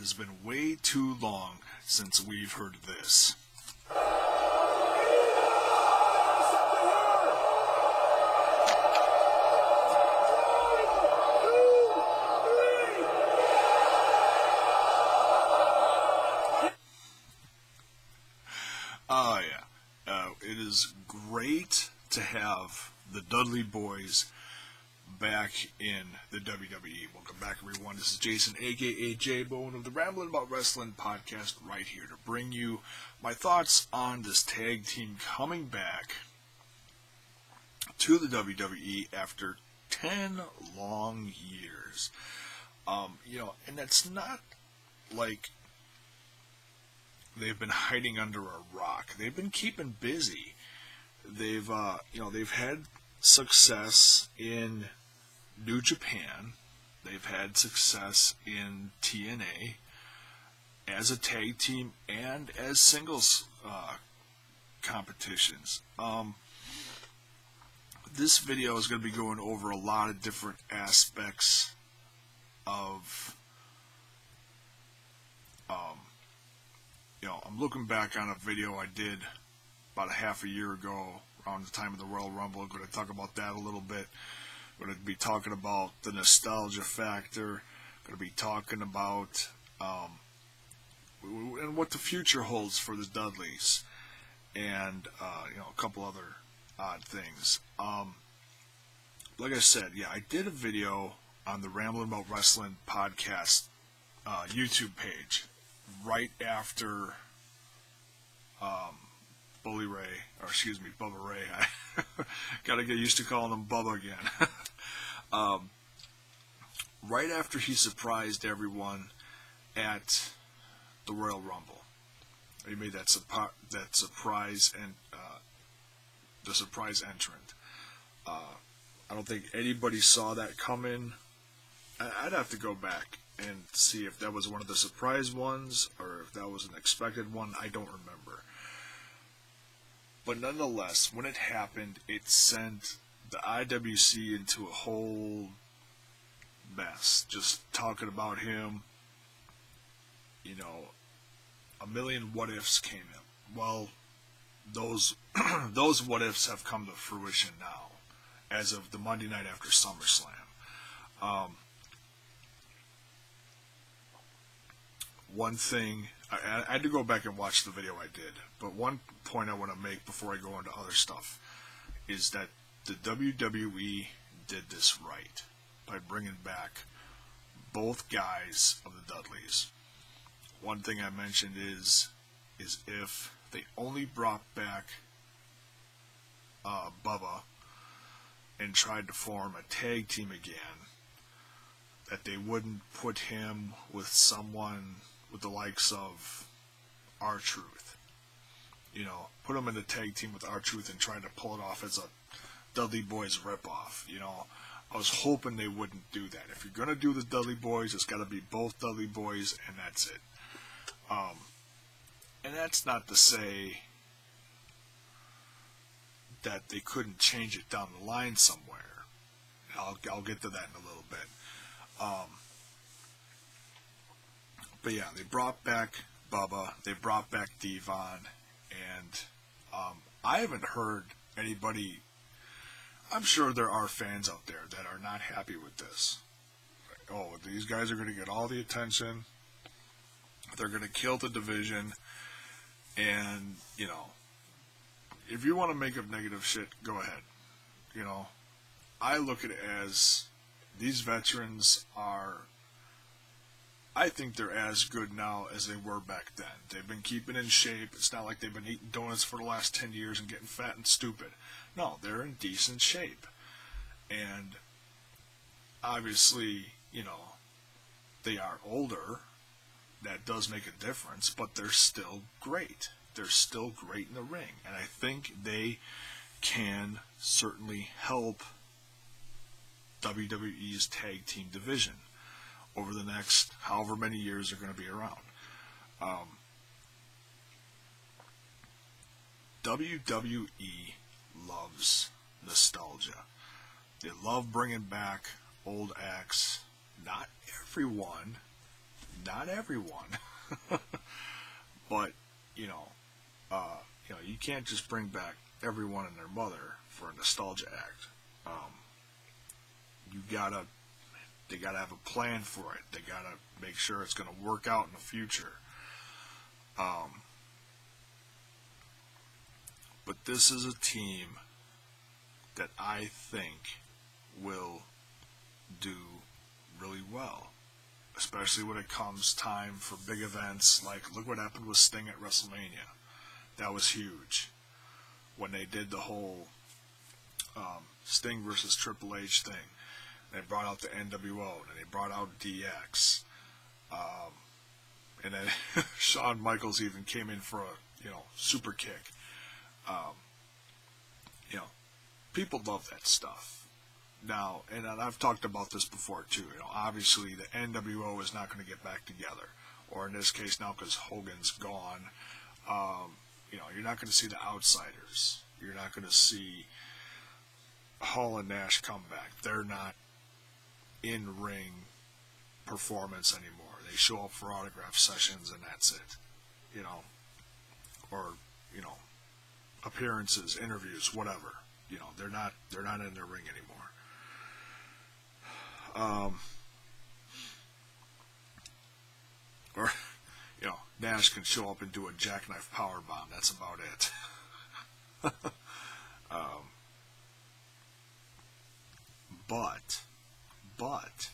has been way too long since we've heard this. It is great to have the Dudley Boyz back in the WWE. Welcome back, everyone. This is Jason, aka J-Bone of the Ramblin' About Wrestling podcast, right here to bring you my thoughts on this tag team coming back to the WWE after 10 long years. And that's not like they've been hiding under a rock. They've been keeping busy. They've had success in New Japan. They've had success in TNA as a tag team and as singles competitions. This video is going to be going over a lot of different aspects of I'm looking back on a video I did about a half a year ago around the time of the Royal Rumble. I'm going to talk about that a little bit. I'm going to be talking about the nostalgia factor. I'm going to be talking about and what the future holds for the Dudleys, and a couple other odd things. Like I said, I did a video on the Ramblin' About Wrestling podcast YouTube page right after Bubba Ray. I gotta get used to calling him Bubba again. Right after he surprised everyone at the Royal Rumble, he made that surprise and the surprise entrant. I don't think anybody saw that coming. I'd have to go back and see if that was one of the surprise ones or if that was an expected one. I don't remember. But nonetheless, when it happened, it sent the IWC into a whole mess. Just talking about him, a million what-ifs came in. Well, those what-ifs have come to fruition now, as of the Monday night after SummerSlam. One thing, I had to go back and watch the video I did, but one point I want to make before I go into other stuff is that the WWE did this right by bringing back both guys of the Dudleys. One thing I mentioned is if they only brought back Bubba and tried to form a tag team again, that they wouldn't put him with someone with the likes of R-Truth. Put him in a tag team with R-Truth and try to pull it off as a Dudley Boyz ripoff. I was hoping they wouldn't do that. If you're going to do the Dudley Boyz, it's got to be both Dudley Boyz, and that's it. And that's not to say that they couldn't change it down the line somewhere. I'll get to that in a little bit. But they brought back Bubba, they brought back Devon, and I haven't heard anybody. I'm sure there are fans out there that are not happy with this. Oh, these guys are going to get all the attention. They're going to kill the division. And, if you want to make up negative shit, go ahead. I look at it as these veterans are, I think they're as good now as they were back then. They've been keeping in shape. It's not like they've been eating donuts for the last 10 years and getting fat and stupid. No, they're in decent shape. And obviously, they are older. That does make a difference, but they're still great. They're still great in the ring. And I think they can certainly help WWE's tag team division over the next however many years they're going to be around. WWE loves nostalgia. They love bringing back old acts. Not everyone, Not everyone, but you can't just bring back everyone and their mother for a nostalgia act. You gotta, they gotta have a plan for it. They gotta make sure it's gonna work out in the future. But this is a team that I think will do really well, especially when it comes time for big events. Like, look what happened with Sting at WrestleMania. That was huge. When they did the whole Sting versus Triple H thing, they brought out the NWO, and they brought out DX, and then Shawn Michaels even came in for a super kick. People love that stuff. Now, and I've talked about this before too. Obviously the NWO is not going to get back together, or in this case now because Hogan's gone. You're not going to see the Outsiders. You're not going to see Hall and Nash come back. They're not in ring performance anymore. They show up for autograph sessions and that's it. Or appearances, interviews, whatever. They're not in the ring anymore. Or Nash can show up and do a jackknife powerbomb. That's about it. But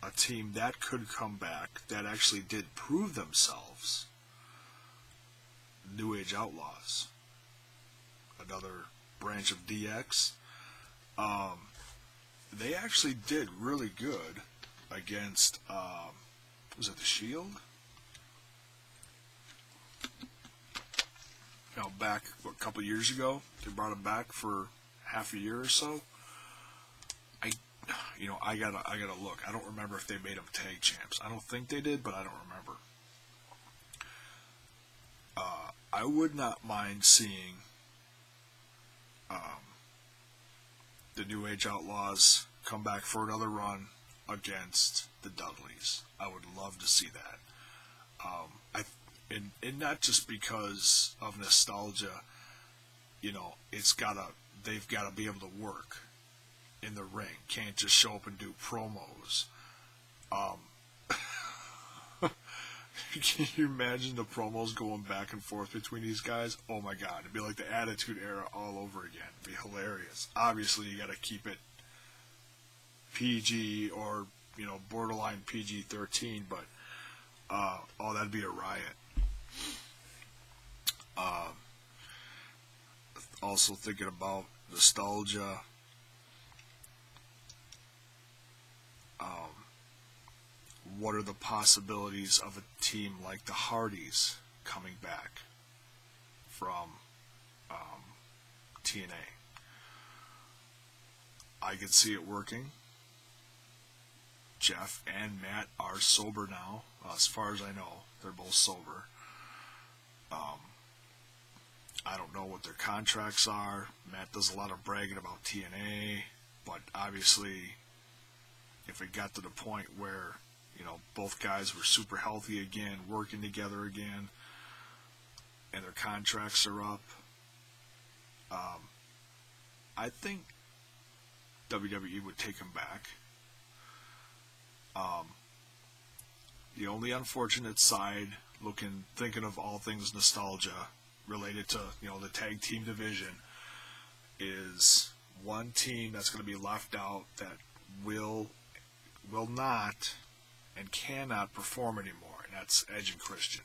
a team that could come back that actually did prove themselves, New Age Outlaws, another branch of DX. They actually did really good against, was it the Shield? Back a couple years ago, they brought them back for half a year or so. I gotta look. I don't remember if they made them tag champs. I don't think they did, but I don't remember. I would not mind seeing the New Age Outlaws come back for another run against the Dudleys. I would love to see that. And not just because of nostalgia. They've gotta be able to work in the ring. Can't just show up and do promos. Can you imagine the promos going back and forth between these guys? Oh my god, it'd be like the Attitude Era all over again. It'd be hilarious. Obviously, you gotta keep it PG or, borderline PG-13, but, that'd be a riot. Also thinking about nostalgia. What are the possibilities of a team like the Hardys coming back from TNA? I could see it working. Jeff and Matt are sober now. As far as I know, they're both sober. I don't know what their contracts are. Matt does a lot of bragging about TNA, but obviously, if it got to the point where both guys were super healthy again, working together again, and their contracts are up, I think WWE would take them back. The only unfortunate side, thinking of all things nostalgia related to the tag team division, is one team that's going to be left out that will not and cannot perform anymore, and that's Edge and Christian.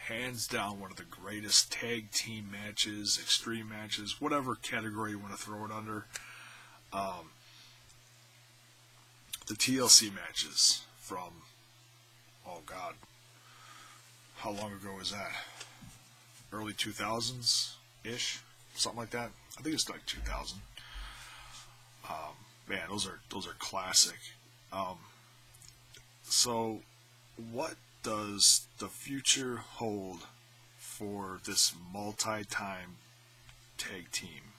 Hands down, one of the greatest tag team matches, extreme matches, whatever category you want to throw it under. The TLC matches from, oh god, how long ago was that? Early 2000s-ish? Something like that? I think it's like 2000. Man, those are classic. So, what does the future hold for this multi-time tag team,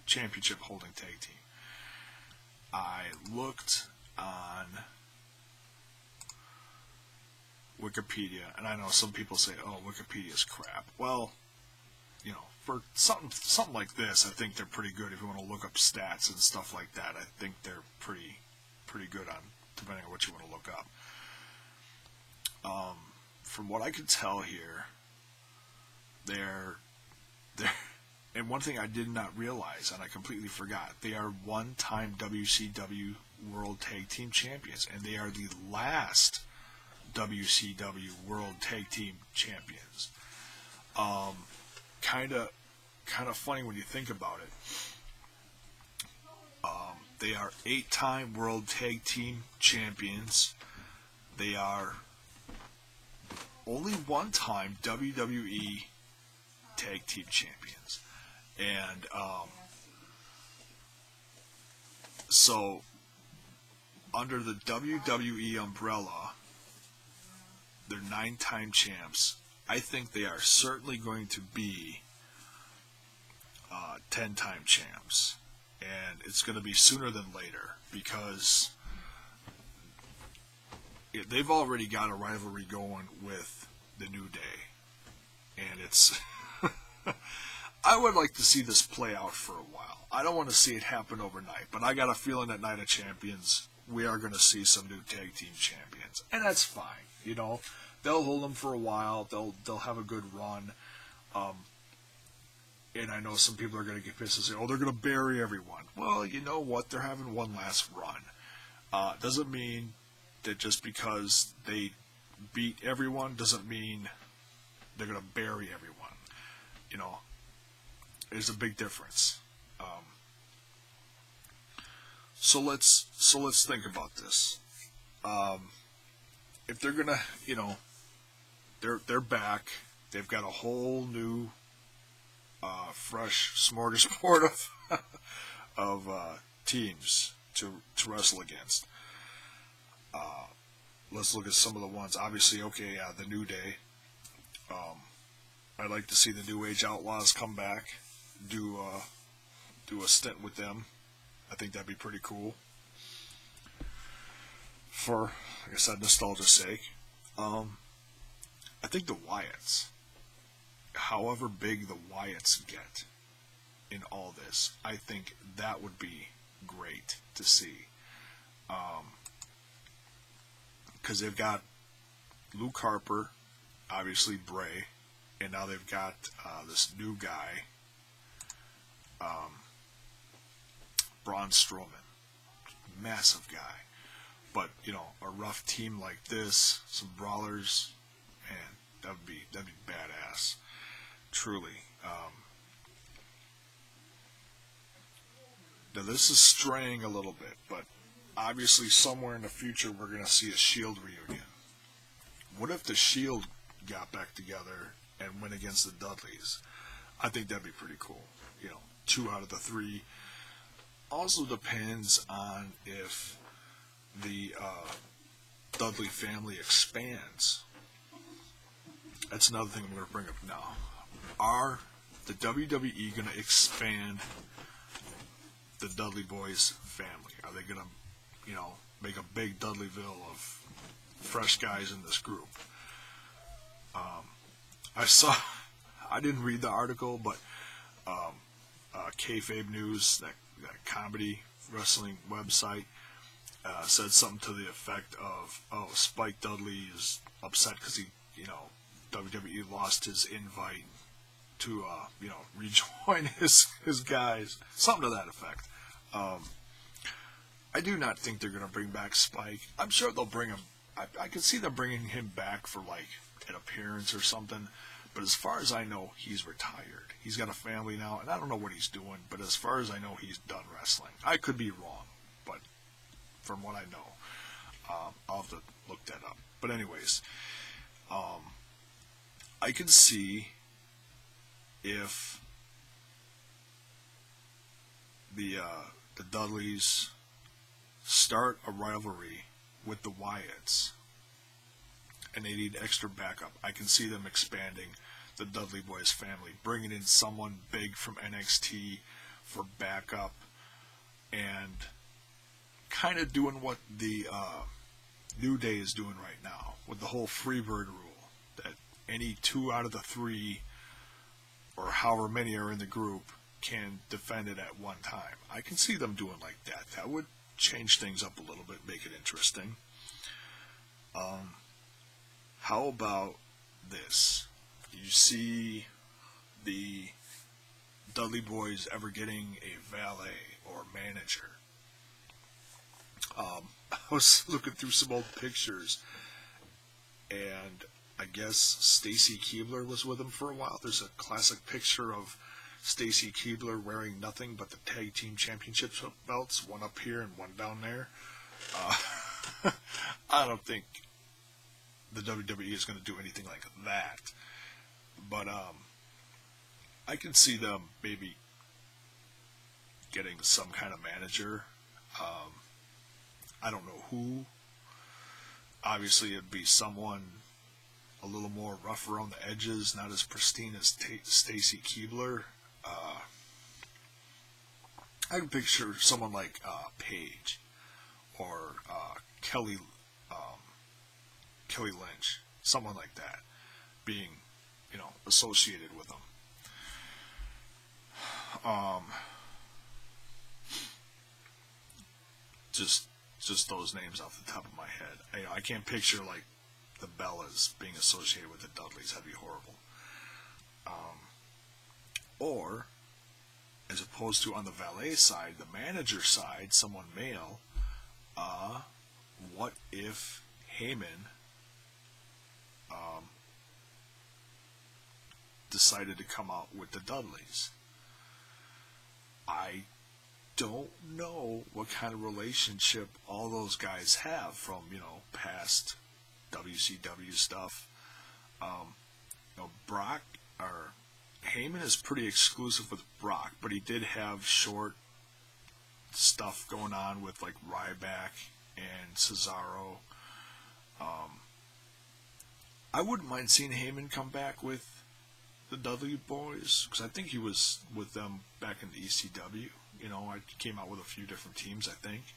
championship holding tag team? I looked on Wikipedia, and I know some people say, "Oh, Wikipedia's crap." Well, for something like this, I think they're pretty good. If you want to look up stats and stuff like that, I think they're pretty good on depending on what you want to look up. From what I can tell here, they're and one thing I did not realize, and I completely forgot, they are one-time WCW World Tag Team Champions, and they are the last WCW World Tag Team Champions. Kind of funny when you think about it. They are 8-time World Tag Team Champions. They are only one-time WWE Tag Team Champions. And so under the WWE umbrella, they're 9-time champs. I think they are certainly going to be 10-time champs. And it's going to be sooner than later because they've already got a rivalry going with the New Day. And it's... I would like to see this play out for a while. I don't want to see it happen overnight, but I got a feeling at Night of Champions, we are going to see some new tag team champions. And that's fine, They'll hold them for a while. They'll have a good run. And I know some people are going to get pissed and say, "Oh, they're going to bury everyone." Well, you know what? They're having one last run. Doesn't mean that just because they beat everyone doesn't mean they're going to bury everyone. There's a big difference. So let's think about this. If they're gonna, they're back. They've got a whole new, fresh smorgasbord of teams to wrestle against. Let's look at some of the ones. Obviously, the New Day. I'd like to see the New Age Outlaws come back, do a stint with them. I think that'd be pretty cool. For, like I said, nostalgia's sake. I think the Wyatts, however big the Wyatts get in all this, I think that would be great to see. Because they've got Luke Harper, obviously Bray, and now they've got this new guy, Braun Strowman. Massive guy. But, a rough team like this, some brawlers, man, that'd be badass. Truly. Now this is straying a little bit, but obviously somewhere in the future we're going to see a Shield reunion. What if the Shield got back together and went against the Dudleys? I think that'd be pretty cool. 2 out of the 3. Also depends on if the Dudley family expands. That's another thing I'm going to bring up now. Are the WWE going to expand the Dudley Boyz family? Are they going to, make a big Dudleyville of fresh guys in this group? I didn't read the article, but Kayfabe News, that comedy wrestling website, said something to the effect of, Spike Dudley is upset because he, WWE lost his invite to, rejoin his guys. Something to that effect. I do not think they're going to bring back Spike. I'm sure they'll bring him. I can see them bringing him back for, an appearance or something. But as far as I know, he's retired. He's got a family now, and I don't know what he's doing. But as far as I know, he's done wrestling. I could be wrong, but from what I know, I'll have to look that up. But anyways, I can see if the Dudleys start a rivalry with the Wyatts, and they need extra backup. I can see them expanding the Dudley Boyz family, bringing in someone big from NXT for backup, and kind of doing what the New Day is doing right now with the whole Freebird rule, that any 2 out of the 3, or however many are in the group, can defend it at one time. I can see them doing like that. That would change things up a little bit, make it interesting. How about this? You see the Dudley Boyz ever getting a valet or manager? I was looking through some old pictures, and I guess Stacy Keibler was with him for a while. There's a classic picture of Stacy Keibler wearing nothing but the tag team championship belts, one up here and one down there. I don't think the WWE is going to do anything like that, but I can see them maybe getting some kind of manager. I don't know who. Obviously, it'd be someone a little more rough around the edges, not as pristine as Stacy Keibler. I can picture someone like Paige or Kelly Lynch, someone like that, being, associated with them. Just those names off the top of my head. I can't picture like the Bellas being associated with the Dudleys. That'd be horrible. Or, as opposed to on the valet side, the manager side, someone male. What if Heyman decided to come out with the Dudleys? I don't know what kind of relationship all those guys have from, past WCW stuff. Brock, or Heyman is pretty exclusive with Brock, but he did have short stuff going on with, like, Ryback and Cesaro. I wouldn't mind seeing Heyman come back with the Dudley Boyz, because I think he was with them back in the ECW. I came out with a few different teams, I think.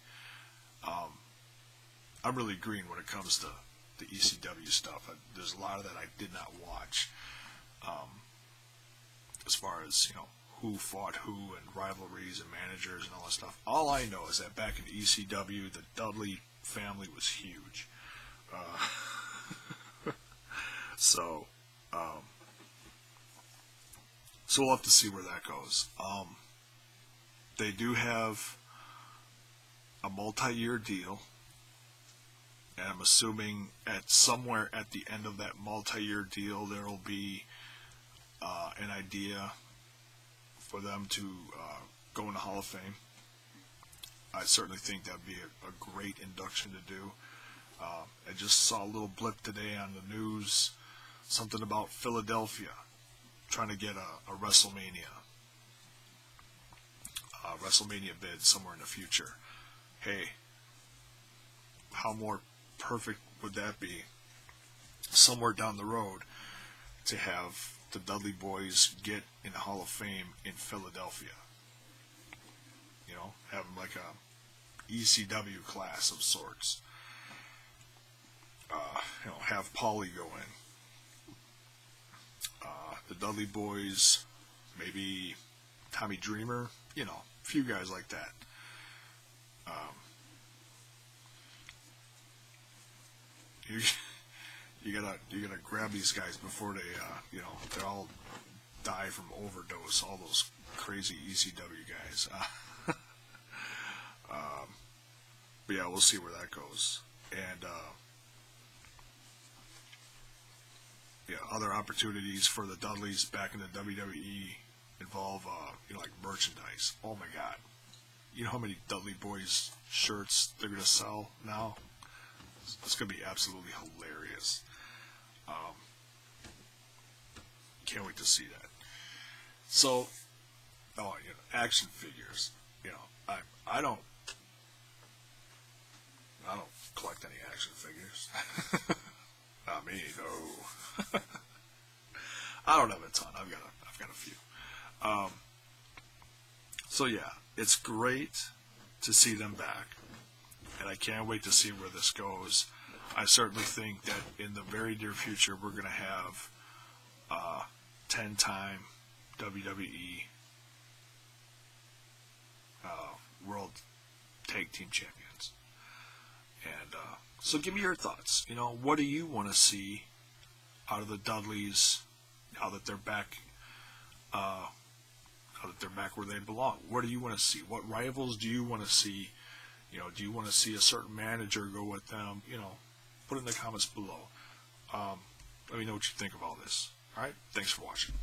I'm really green when it comes to the ECW stuff. There's a lot of that I did not watch. As far as, who fought who and rivalries and managers and all that stuff. All I know is that back in the ECW, the Dudley family was huge. So we'll have to see where that goes. They do have a multi-year deal, and I'm assuming somewhere at the end of that multi-year deal there will be an idea for them to go in the Hall of Fame. I certainly think that would be a great induction to do. I just saw a little blip today on the news, something about Philadelphia trying to get a WrestleMania bid somewhere in the future. Hey, how more perfect would that be somewhere down the road to have the Dudley Boyz get in the Hall of Fame in Philadelphia? Have them like a ECW class of sorts. Have Paulie go in. The Dudley Boyz, maybe Tommy Dreamer, a few guys like that. You gotta grab these guys before they they all die from overdose. All those crazy ECW guys. But yeah, we'll see where that goes. And other opportunities for the Dudleys back in the WWE involve like merchandise. Oh my God, you know how many Dudley Boyz shirts they're gonna sell now? It's gonna be absolutely hilarious. Can't wait to see that. So, action figures. I don't collect any action figures. Not me, no. I don't have a ton. I've got a few. So yeah, it's great to see them back. and I can't wait to see where this goes. I certainly think that in the very near future we're going to have 10-time WWE World Tag Team Champions. And so give me your thoughts. What do you want to see out of the Dudleys now that they're back? Now that they're back where they belong, what do you want to see? What rivals do you want to see? Do you want to see a certain manager go with them? Put it in the comments below. Let me know what you think of all this. All right, thanks for watching.